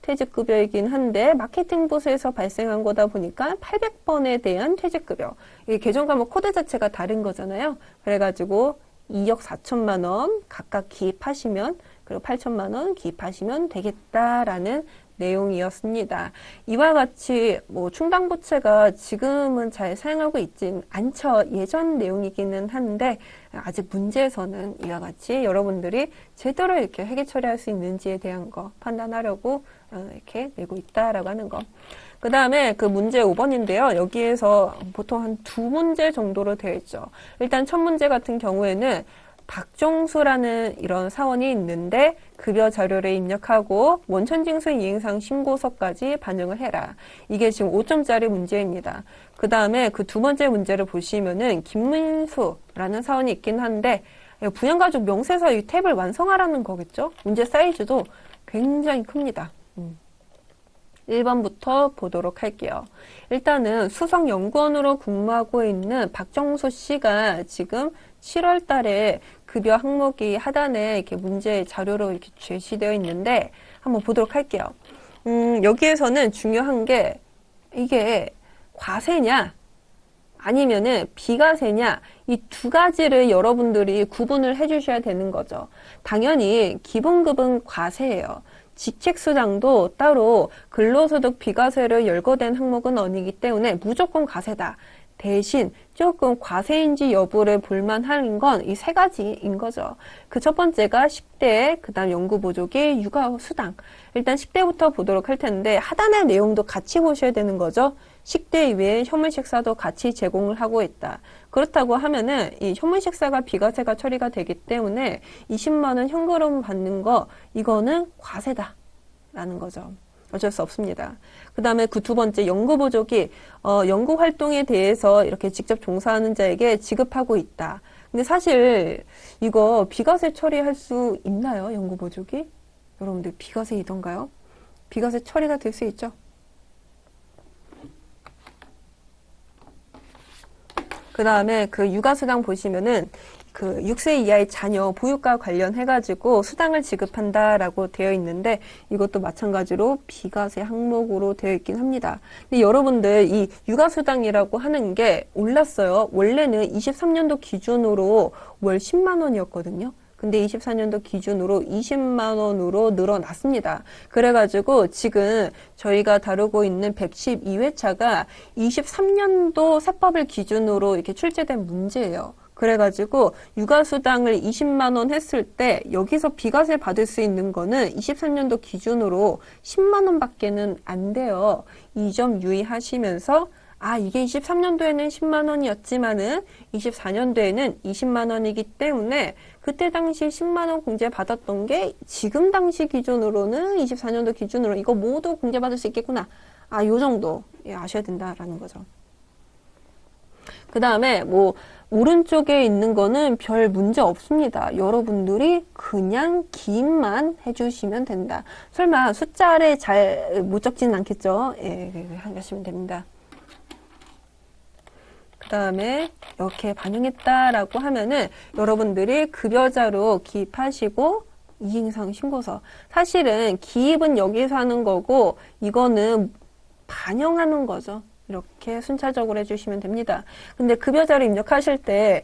퇴직급여이긴 한데 마케팅 부서에서 발생한 거다 보니까 800번에 대한 퇴직급여. 이게 계정 과목 코드 자체가 다른 거잖아요. 그래가지고 2억 4천만 원 각각 기입하시면 그리고 8천만 원 기입하시면 되겠다라는 내용이었습니다. 이와 같이 뭐 충당부채가 지금은 잘 사용하고 있진 않죠. 예전 내용이기는 한데 아직 문제에서는 이와 같이 여러분들이 제대로 이렇게 회계 처리할 수 있는지에 대한 거 판단하려고 이렇게 내고 있다라고 하는 거. 그 다음에 그 문제 5번인데요. 여기에서 보통 한 2문제 정도로 되어 있죠. 일단 첫 문제 같은 경우에는 박종수라는 이런 사원이 있는데 급여 자료를 입력하고 원천징수 이행상 신고서까지 반영을 해라. 이게 지금 5점짜리 문제입니다. 그 다음에 그 두 번째 문제를 보시면은 김민수라는 사원이 있긴 한데 부양가족 명세서 이 탭을 완성하라는 거겠죠. 문제 사이즈도 굉장히 큽니다. 1번부터 보도록 할게요. 일단은 수석연구원으로 근무하고 있는 박정수 씨가 지금 7월 달에 급여 항목이 하단에 이렇게 문제 자료로 이렇게 제시되어 있는데 한번 보도록 할게요. 여기에서는 중요한 게 이게 과세냐 아니면은 비과세냐 이 두 가지를 여러분들이 구분을 해 주셔야 되는 거죠. 당연히 기본급은 과세예요. 직책수당도 따로 근로소득 비과세를 열거된 항목은 아니기 때문에 무조건 과세다. 대신 조금 과세인지 여부를 볼만한 건 이 세 가지인 거죠. 그 첫 번째가 10대, 그 다음 연구보조기, 육아수당. 일단 10대부터 보도록 할 텐데 하단의 내용도 같이 보셔야 되는 거죠. 식대 이외에 현물식사도 같이 제공을 하고 있다. 그렇다고 하면은 이 현물식사가 비과세가 처리가 되기 때문에 20만 원 현금으로 받는 거 이거는 과세다 라는 거죠. 어쩔 수 없습니다. 그 다음에 그 두 번째 연구보조기 연구활동에 대해서 이렇게 직접 종사하는 자에게 지급하고 있다. 근데 사실 이거 비과세 처리할 수 있나요? 연구보조기? 여러분들 비과세이던가요? 비과세 처리가 될 수 있죠? 그 다음에 그 육아수당 보시면은 그 6세 이하의 자녀 보육과 관련해가지고 수당을 지급한다라고 되어 있는데 이것도 마찬가지로 비과세 항목으로 되어 있긴 합니다. 근데 여러분들 이 육아수당이라고 하는 게 올랐어요. 원래는 23년도 기준으로 월 10만 원이었거든요. 근데 24년도 기준으로 20만 원으로 늘어났습니다. 그래가지고 지금 저희가 다루고 있는 112회차가 23년도 세법을 기준으로 이렇게 출제된 문제예요. 그래가지고 육아수당을 20만 원 했을 때 여기서 비과세 받을 수 있는 거는 23년도 기준으로 10만 원밖에는 안 돼요. 이 점 유의하시면서 이게 23년도에는 10만 원이었지만은 24년도에는 20만 원이기 때문에 그때 당시 10만 원 공제 받았던 게 지금 당시 기준으로는 24년도 기준으로 이거 모두 공제 받을 수 있겠구나. 요 정도 아셔야 된다라는 거죠. 그 다음에 뭐 오른쪽에 있는 거는 별 문제 없습니다. 여러분들이 그냥 기입만 해주시면 된다. 설마 숫자를 잘 못 적지는 않겠죠? 예, 하시면 됩니다. 그 다음에 이렇게 반영했다라고 하면은 여러분들이 급여자로 기입하시고 이행상 신고서. 사실은 기입은 여기서 하는 거고 이거는 반영하는 거죠. 이렇게 순차적으로 해주시면 됩니다. 근데 급여자를 입력하실 때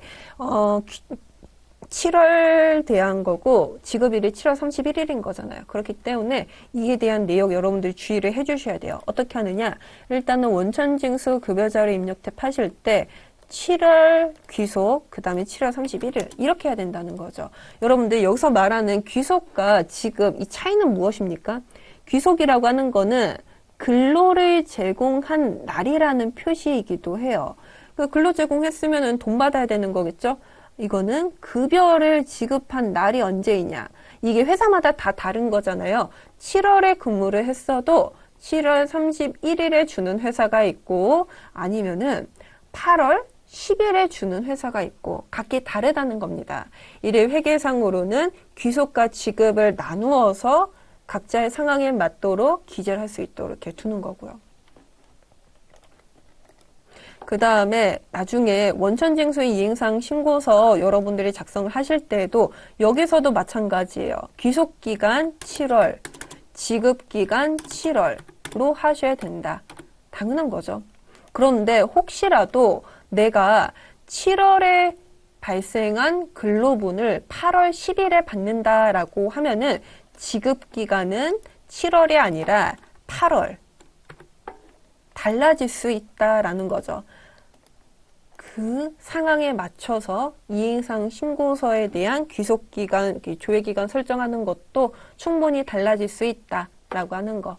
7월 대한 거고 지급일이 7월 31일인 거잖아요. 그렇기 때문에 이에 대한 내용 여러분들이 주의를 해주셔야 돼요. 어떻게 하느냐? 일단은 원천징수 급여자를 입력하실 때 7월 귀속, 그 다음에 7월 31일 이렇게 해야 된다는 거죠. 여러분들 여기서 말하는 귀속과 지급 이 차이는 무엇입니까? 귀속이라고 하는 거는 근로를 제공한 날이라는 표시이기도 해요. 근로 제공했으면 돈 받아야 되는 거겠죠? 이거는 급여를 지급한 날이 언제이냐. 이게 회사마다 다 다른 거잖아요. 7월에 근무를 했어도 7월 31일에 주는 회사가 있고 아니면은 8월 10일에 주는 회사가 있고 각기 다르다는 겁니다. 이를 회계상으로는 귀속과 지급을 나누어서 각자의 상황에 맞도록 기재를 할 수 있도록 이렇게 두는 거고요. 그 다음에 나중에 원천징수 이행상 신고서 여러분들이 작성을 하실 때에도 여기서도 마찬가지예요. 귀속기간 7월, 지급기간 7월로 하셔야 된다. 당연한 거죠. 그런데 혹시라도 내가 7월에 발생한 근로분을 8월 10일에 받는다라고 하면은 지급기간은 7월이 아니라 8월. 달라질 수 있다라는 거죠. 그 상황에 맞춰서 이행상 신고서에 대한 귀속기간, 조회기간 설정하는 것도 충분히 달라질 수 있다라고 하는 거.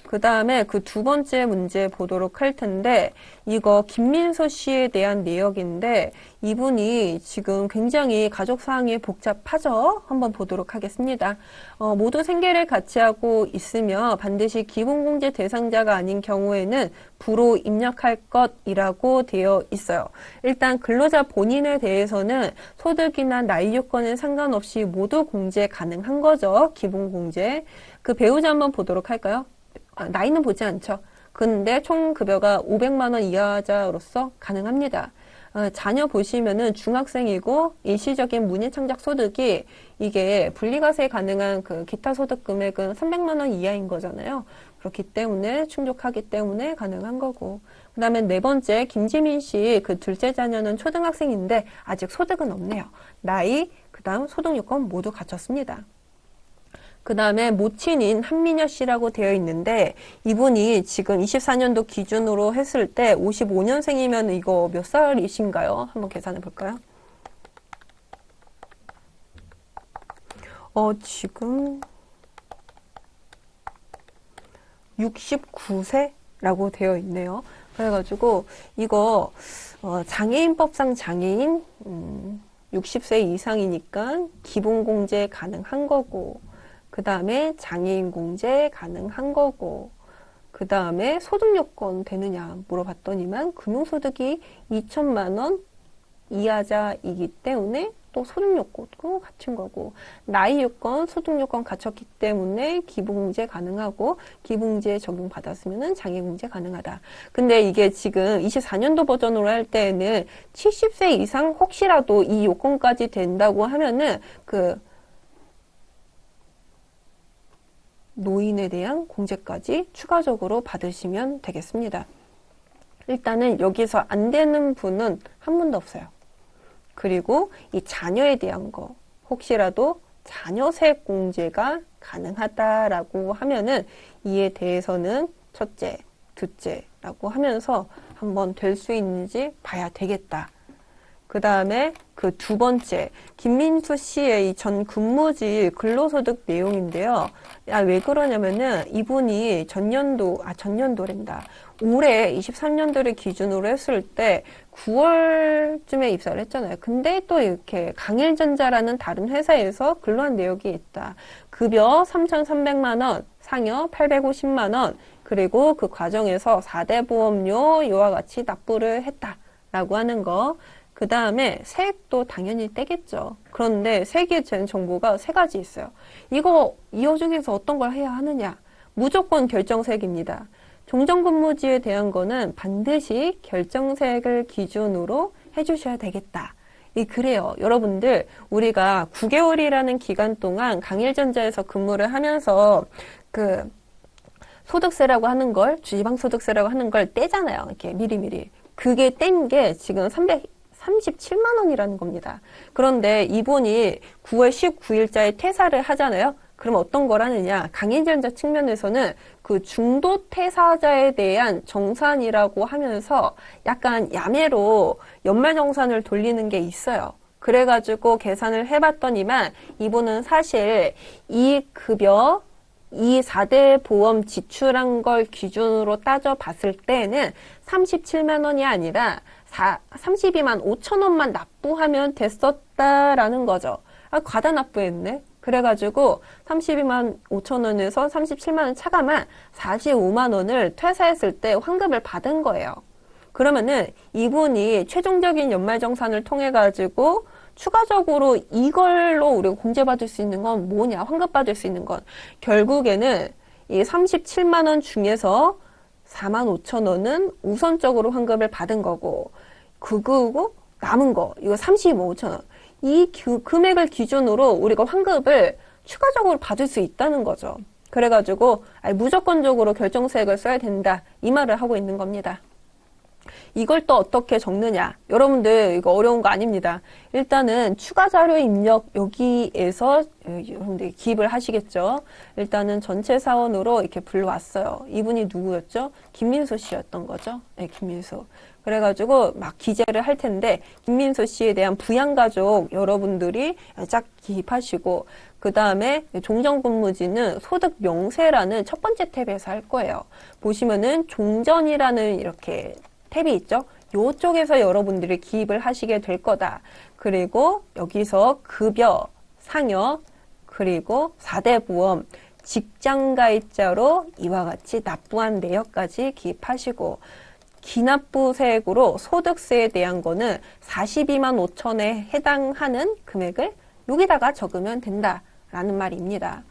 그 다음에 그 두 번째 문제 보도록 할 텐데 이거 김민서 씨에 대한 내역인데 이분이 지금 굉장히 가족 사항이 복잡하죠? 한번 보도록 하겠습니다. 모두 생계를 같이 하고 있으며 반드시 기본공제 대상자가 아닌 경우에는 부로 입력할 것이라고 되어 있어요. 일단 근로자 본인에 대해서는 소득이나 나이 요건에 상관없이 모두 공제 가능한 거죠. 기본공제. 그 배우자 한번 보도록 할까요? 나이는 보지 않죠. 근데 총 급여가 500만 원 이하자로서 가능합니다. 자녀 보시면은 중학생이고 일시적인 문예창작 소득이 이게 분리과세 가능한 그 기타 소득 금액은 300만 원 이하인 거잖아요. 그렇기 때문에 충족하기 때문에 가능한 거고. 그 다음에 네 번째 김지민 씨 그 둘째 자녀는 초등학생인데 아직 소득은 없네요. 나이, 그 다음 소득 요건 모두 갖췄습니다. 그 다음에 모친인 한민여 씨라고 되어 있는데 이분이 지금 24년도 기준으로 했을 때 55년생이면 이거 몇 살이신가요? 한번 계산해 볼까요? 지금 69세라고 되어 있네요. 그래가지고 이거 장애인법상 장애인 60세 이상이니까 기본공제 가능한 거고 그 다음에 장애인 공제 가능한 거고 그 다음에 소득 요건 되느냐 물어봤더니만 금융소득이 2천만 원 이하자이기 때문에 또 소득 요건도 갖춘 거고 나이 요건, 소득 요건 갖췄기 때문에 기본공제 가능하고 기본공제 적용받았으면 장애인공제 가능하다. 근데 이게 지금 24년도 버전으로 할 때에는 70세 이상 혹시라도 이 요건까지 된다고 하면은 그 노인에 대한 공제까지 추가적으로 받으시면 되겠습니다. 일단은 여기서 안 되는 분은 한 분도 없어요. 그리고 이 자녀에 대한 거 혹시라도 자녀세 공제가 가능하다라고 하면은 이에 대해서는 첫째, 둘째라고 하면서 한번 될 수 있는지 봐야 되겠다. 그 다음에 그 두 번째 김민수 씨의 이 전 근무지 근로소득 내용인데요. 왜 그러냐면은 이분이 전년도랜다. 올해 23년도를 기준으로 했을 때 9월쯤에 입사를 했잖아요. 근데 또 이렇게 강일전자라는 다른 회사에서 근로한 내역이 있다. 급여 3,300만 원, 상여 850만 원, 그리고 그 과정에서 4대 보험료 이와 같이 납부를 했다라고 하는 거. 그 다음에 세액도 당연히 떼겠죠. 그런데 세액에 대한 정보가 세 가지 있어요. 이거 이 중에서 어떤 걸 해야 하느냐? 무조건 결정세액입니다. 종전근무지에 대한 거는 반드시 결정세액을 기준으로 해주셔야 되겠다. 그래요. 여러분들, 우리가 9개월이라는 기간 동안 강일전자에서 근무를 하면서 그 소득세라고 하는 걸, 지방소득세라고 하는 걸 떼잖아요. 이렇게 미리미리. 그게 뗀 게 지금 337만 원이라는 겁니다. 그런데 이분이 9월 19일자에 퇴사를 하잖아요. 그럼 어떤 걸 하느냐? 강일전자 측면에서는 그 중도 퇴사자에 대한 정산이라고 하면서 약간 야매로 연말정산을 돌리는 게 있어요. 그래가지고 계산을 해봤더니만 이분은 사실 이 급여, 이 4대 보험 지출한 걸 기준으로 따져봤을 때는 37만 원이 아니라 32만 5천 원만 납부하면 됐었다라는 거죠. 과다 납부했네. 그래가지고 32만 5천 원에서 37만 원 차감한 45만 원을 퇴사했을 때 환급을 받은 거예요. 그러면은 이분이 최종적인 연말정산을 통해 가지고 추가적으로 이걸로 우리가 공제받을 수 있는 건 뭐냐? 환급받을 수 있는 건 결국에는 이 37만 원 중에서 4만 5천 원은 우선적으로 환급을 받은 거고, 그거고 남은 거 이거 32만 5천 원. 이 금액을 기준으로 우리가 환급을 추가적으로 받을 수 있다는 거죠. 그래가지고 무조건적으로 결정세액을 써야 된다, 이 말을 하고 있는 겁니다. 이걸 또 어떻게 적느냐? 여러분들 이거 어려운 거 아닙니다. 일단은 추가 자료 입력 여기에서 여러분들이 기입을 하시겠죠. 일단은 전체 사원으로 이렇게 불러왔어요. 이분이 누구였죠? 김민수 씨였던 거죠. 네, 김민수. 그래가지고 막 기재를 할 텐데 김민수 씨에 대한 부양가족 여러분들이 쫙 기입하시고, 그 다음에 종전근무지는 소득 명세라는 첫 번째 탭에서 할 거예요. 보시면은 종전이라는 이렇게 탭이 있죠. 요쪽에서 여러분들이 기입을 하시게 될 거다. 그리고 여기서 급여, 상여, 그리고 4대 보험, 직장가입자로 이와 같이 납부한 내역까지 기입하시고, 기납부세액으로 소득세에 대한 거는 42만 5천에 해당하는 금액을 여기다가 적으면 된다라는 말입니다.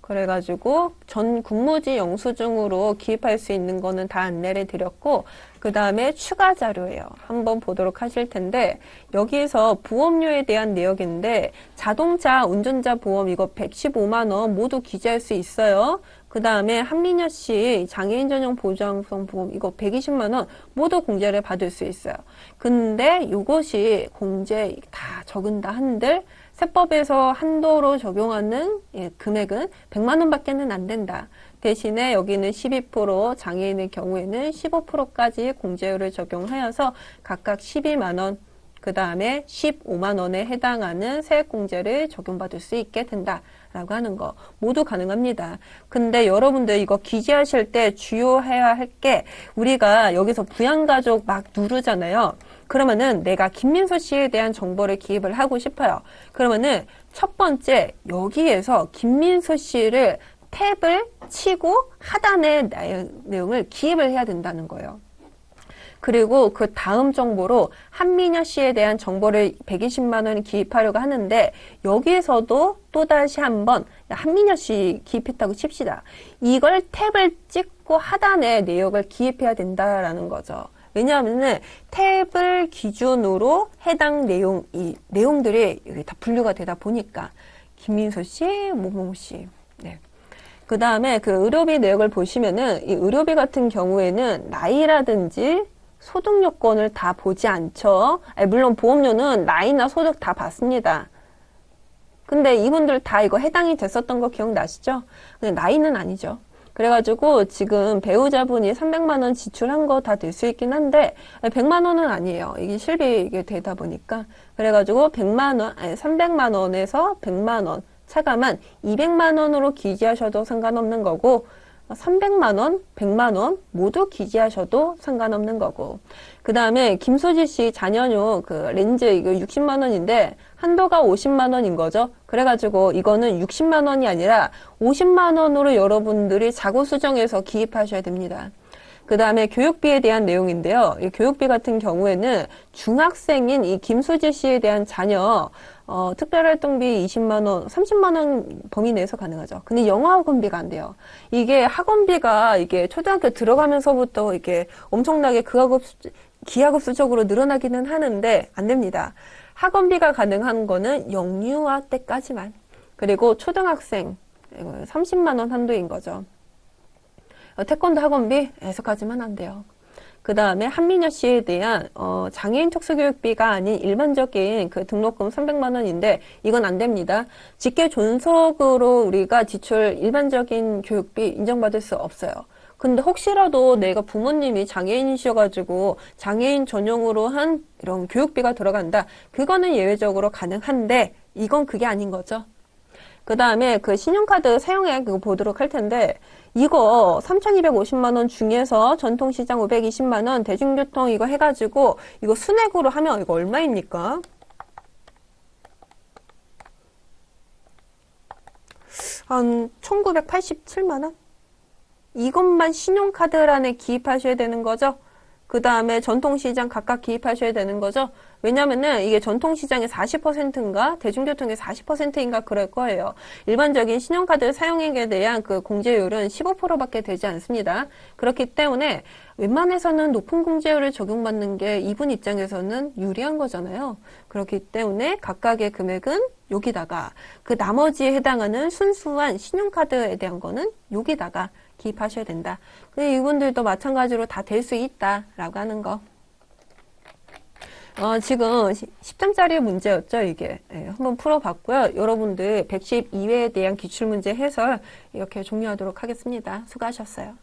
그래가지고 전 근무지 영수증으로 기입할 수 있는 거는 다 안내를 드렸고, 그 다음에 추가 자료예요. 한번 보도록 하실 텐데, 여기에서 보험료에 대한 내역인데 자동차 운전자 보험 이거 115만 원 모두 기재할 수 있어요. 그 다음에 한민여 씨 장애인 전용 보장성 보험 이거 120만 원 모두 공제를 받을 수 있어요. 근데 이것이 공제 다 적은다 한들 세법에서 한도로 적용하는 금액은 100만 원밖에는 안 된다. 대신에 여기는 12%, 장애인의 경우에는 15%까지 공제율을 적용하여서 각각 12만 원, 그 다음에 15만 원에 해당하는 세액공제를 적용받을 수 있게 된다라고 하는 거 모두 가능합니다. 근데 여러분들 이거 기재하실 때 주의해야 할 게, 우리가 여기서 부양가족 막 누르잖아요. 그러면은 내가 김민수 씨에 대한 정보를 기입을 하고 싶어요. 그러면은 첫 번째 여기에서 김민수 씨를 탭을 치고 하단의 내용을 기입을 해야 된다는 거예요. 그리고 그 다음 정보로 한민여 씨에 대한 정보를 120만 원 기입하려고 하는데, 여기에서도 또다시 한번 한민여 씨 기입했다고 칩시다. 이걸 탭을 찍고 하단에 내역을 기입해야 된다라는 거죠. 왜냐하면 탭을 기준으로 해당 이 내용들이 여기 다 분류가 되다 보니까 김민수 씨, 모모 씨. 네. 그 다음에 그 의료비 내역을 보시면은 이 의료비 같은 경우에는 나이라든지 소득 요건을 다 보지 않죠. 물론 보험료는 나이나 소득 다 받습니다. 근데 이분들 다 이거 해당이 됐었던 거 기억나시죠? 근데 나이는 아니죠. 그래가지고 지금 배우자분이 300만 원 지출한 거 다 될 수 있긴 한데 100만 원은 아니에요. 이게 실비 이게 되다 보니까. 그래가지고 100만 원, 아니 300만 원에서 100만 원 차감한 200만 원으로 기재하셔도 상관없는 거고, 300만 원, 100만 원 모두 기재하셔도 상관없는 거고. 그 다음에 김소지 씨 자녀용 그 렌즈 이거 60만 원인데 한도가 50만 원인 거죠. 그래가지고 이거는 60만 원이 아니라 50만 원으로 여러분들이 자구 수정해서 기입하셔야 됩니다. 그 다음에 교육비에 대한 내용인데요. 이 교육비 같은 경우에는 중학생인 이 김수지 씨에 대한 자녀 특별활동비 20만 원, 30만 원 범위 내에서 가능하죠. 근데 영어학원비가 안 돼요. 이게 학원비가 이게 초등학교 들어가면서부터 이게 엄청나게 기하급수적으로 늘어나기는 하는데 안 됩니다. 학원비가 가능한 거는 영유아 때까지만. 그리고 초등학생 30만 원 한도인 거죠. 태권도 학원비 해석하지만 안 돼요. 그 다음에 한민여 씨에 대한 장애인 특수교육비가 아닌 일반적인 그 등록금 300만 원인데 이건 안 됩니다. 직계 존속으로 우리가 지출 일반적인 교육비 인정받을 수 없어요. 근데 혹시라도 내가 부모님이 장애인이셔가지고 장애인 전용으로 한 이런 교육비가 들어간다. 그거는 예외적으로 가능한데 이건 그게 아닌 거죠. 그 다음에 그 신용카드 사용액 그거 보도록 할 텐데 이거 3,250만 원 중에서 전통시장 520만 원, 대중교통 이거 해가지고 이거 순액으로 하면 이거 얼마입니까? 한 1,987만 원? 이것만 신용카드란에 기입하셔야 되는 거죠. 그 다음에 전통시장 각각 기입하셔야 되는 거죠. 왜냐면은 이게 전통시장의 40%인가 대중교통의 40%인가 그럴 거예요. 일반적인 신용카드 사용액에 대한 그 공제율은 15%밖에 되지 않습니다. 그렇기 때문에 웬만해서는 높은 공제율을 적용받는 게 이분 입장에서는 유리한 거잖아요. 그렇기 때문에 각각의 금액은 여기다가 그 나머지에 해당하는 순수한 신용카드에 대한 거는 여기다가 기입하셔야 된다. 근데 이분들도 마찬가지로 다 될 수 있다라고 하는 거. 지금 10점짜리 문제였죠, 이게. 네, 한번 풀어봤고요. 여러분들 112회에 대한 기출문제 해설 이렇게 종료하도록 하겠습니다. 수고하셨어요.